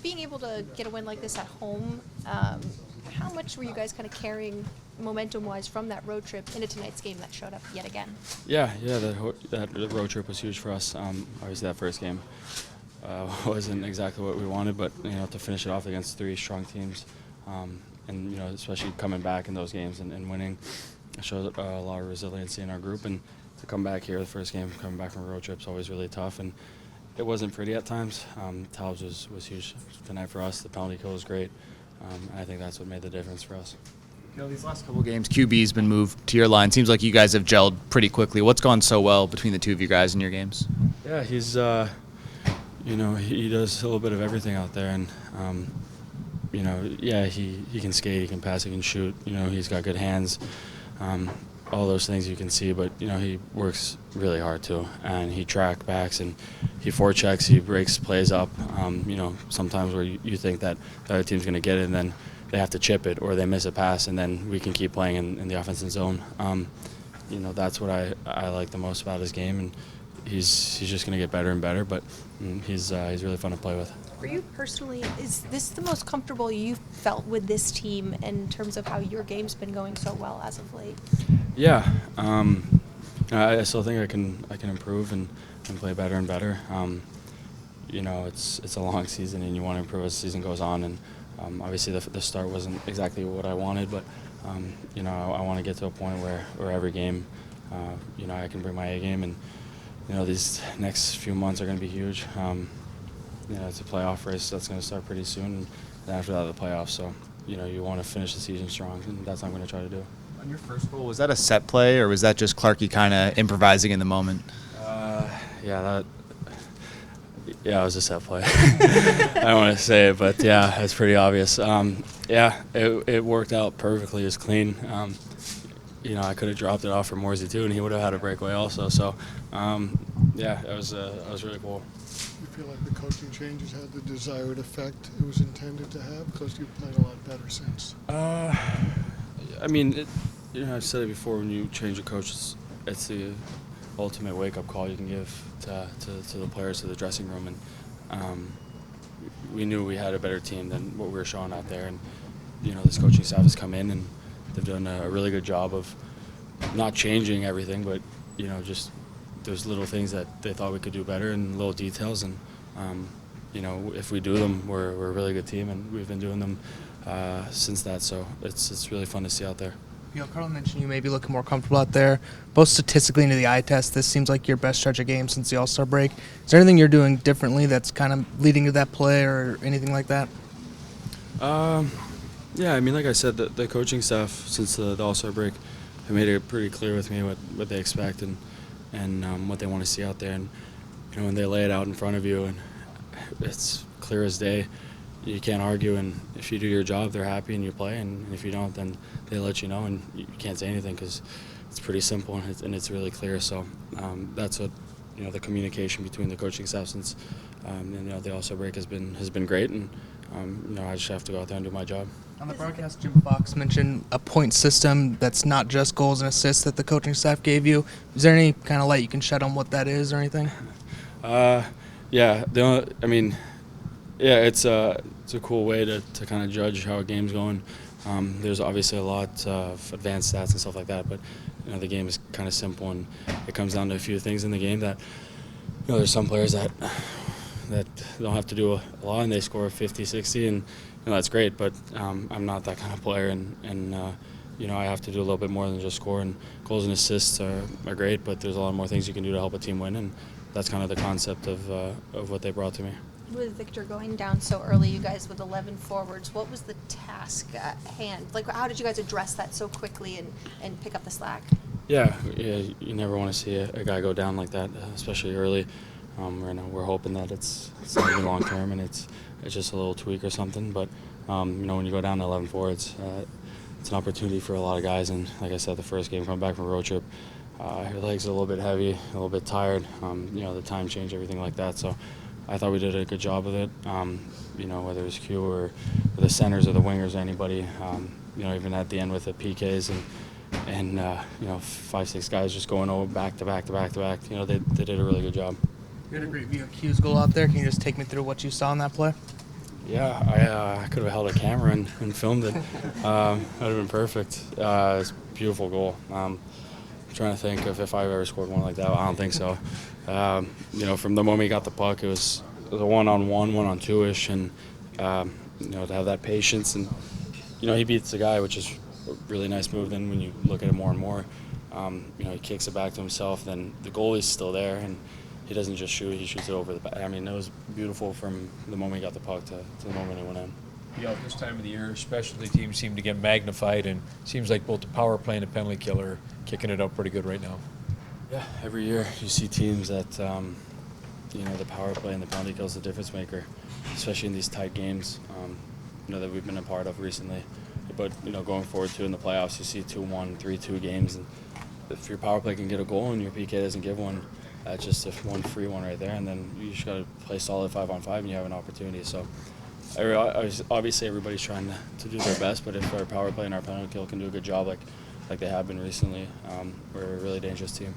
being able to get a win like this at home, how much were you guys kind of carrying momentum-wise from that road trip into tonight's game that showed up yet again? Yeah, that road trip was huge for us. Obviously, that first game wasn't exactly what we wanted, but to finish it off against three strong teams, and especially coming back in those games and winning, it showed a lot of resiliency in our group. And to come back here, the first game, coming back from a road trip, is always really tough. And it wasn't pretty at times. Taubes was huge tonight for us. The penalty kill was great. I think that's what made the difference for us. These last couple games, QB's been moved to your line. Seems like you guys have gelled pretty quickly. What's gone so well between the two of you guys in your games? Yeah, he's, he does a little bit of everything out there. And, he can skate, he can pass, he can shoot. He's got good hands. All those things you can see, but he works really hard too, and he track backs and he forechecks, he breaks plays up. Sometimes where you think that the other team's going to get it, and then they have to chip it or they miss a pass, and then we can keep playing in the offensive zone. That's what I like the most about his game, and he's just going to get better and better. But he's really fun to play with. For you personally, is this the most comfortable you've felt with this team in terms of how your game's been going so well as of late? Yeah, I still think I can improve and play better and better. It's a long season, and you want to improve as the season goes on. And obviously the start wasn't exactly what I wanted, but I want to get to a point where every game, I can bring my A game, and these next few months are going to be huge. It's a playoff race that's going to start pretty soon, and then after that the playoffs. So you want to finish the season strong, and that's what I'm going to try to do. On your first goal, was that a set play, or was that just Clarkie kind of improvising in the moment? It was a set play. I don't want to say it, but yeah, it's pretty obvious. It worked out perfectly. It was clean. I could have dropped it off for Morsey too, and he would have had a breakaway also. So, it was really cool. You feel like the coaching changes had the desired effect it was intended to have, because you've played a lot better since? I've said it before, when you change a coach, it's the ultimate wake-up call you can give to the players, to the dressing room. And we knew we had a better team than what we were showing out there. And, this coaching staff has come in, and they've done a really good job of not changing everything, but, just there's little things that they thought we could do better, and little details. And, if we do them, we're a really good team, and we've been doing them since that. So it's really fun to see out there. Carl mentioned you may be looking more comfortable out there. Both statistically into the eye test, this seems like your best stretch of games since the All-Star break. Is there anything you're doing differently that's kind of leading to that play or anything like that? Like I said, the coaching staff since the All-Star break have made it pretty clear with me what they expect and what they want to see out there. And when they lay it out in front of you, and it's clear as day, you can't argue. And if you do your job, they're happy and you play. And if you don't, then they let you know, and you can't say anything because it's pretty simple and it's really clear. So that's what the communication between the coaching staff since the All-Star break has been great. And I just have to go out there and do my job. On the broadcast, Jim Fox mentioned a point system that's not just goals and assists that the coaching staff gave you. Is there any kind of light you can shed on what that is or anything? It's a cool way to kind of judge how a game's going. There's obviously a lot of advanced stats and stuff like that, but the game is kind of simple, and it comes down to a few things in the game that there's some players that don't have to do a lot, and they score 50, 60, and that's great. But I'm not that kind of player, and I have to do a little bit more than just score. And goals and assists are great, but there's a lot more things you can do to help a team win, and that's kind of the concept of what they brought to me. With Victor going down so early, you guys with 11 forwards, what was the task at hand? How did you guys address that so quickly and pick up the slack? Yeah, you never want to see a guy go down like that, especially early. We're hoping that it's not even long term and it's just a little tweak or something. But when you go down to 11 forwards, it's an opportunity for a lot of guys. And like I said, the first game coming back from a road trip, your legs are a little bit heavy, a little bit tired. The time change, everything like that. So I thought we did a good job of it. Whether it was Q or the centers or the wingers or anybody. Even at the end with the PKs and 5-6 guys just going over back to back to back to back. They did a really good job. You had a great view of Q's goal out there. Can you just take me through what you saw in that play? Yeah, I could have held a camera and filmed it. That would have been perfect. It's a beautiful goal. I'm trying to think of if I've ever scored one like that. I don't think so. From the moment he got the puck, it was a one-on-one, one-on-two-ish, and to have that patience, and he beats the guy, which is a really nice move. Then when you look at it more and more, he kicks it back to himself. Then the goalie's still there, and he doesn't just shoot; he shoots it over the back. I mean, it was beautiful from the moment he got the puck to the moment it went in. Yeah, this time of the year, specialty teams seem to get magnified, and seems like both the power play and the penalty killer are kicking it up pretty good right now. Yeah, every year you see teams that, the power play and the penalty kill is the difference maker, especially in these tight games, that we've been a part of recently. But, going forward too in the playoffs, you see 2-1, 3-2 games, and if your power play can get a goal and your PK doesn't give one, that's just one free one right there, and then you just got to play solid 5-on-5 and you have an opportunity. So obviously everybody's trying to do their best, but if our power play and our penalty kill can do a good job like they have been recently, we're a really dangerous team.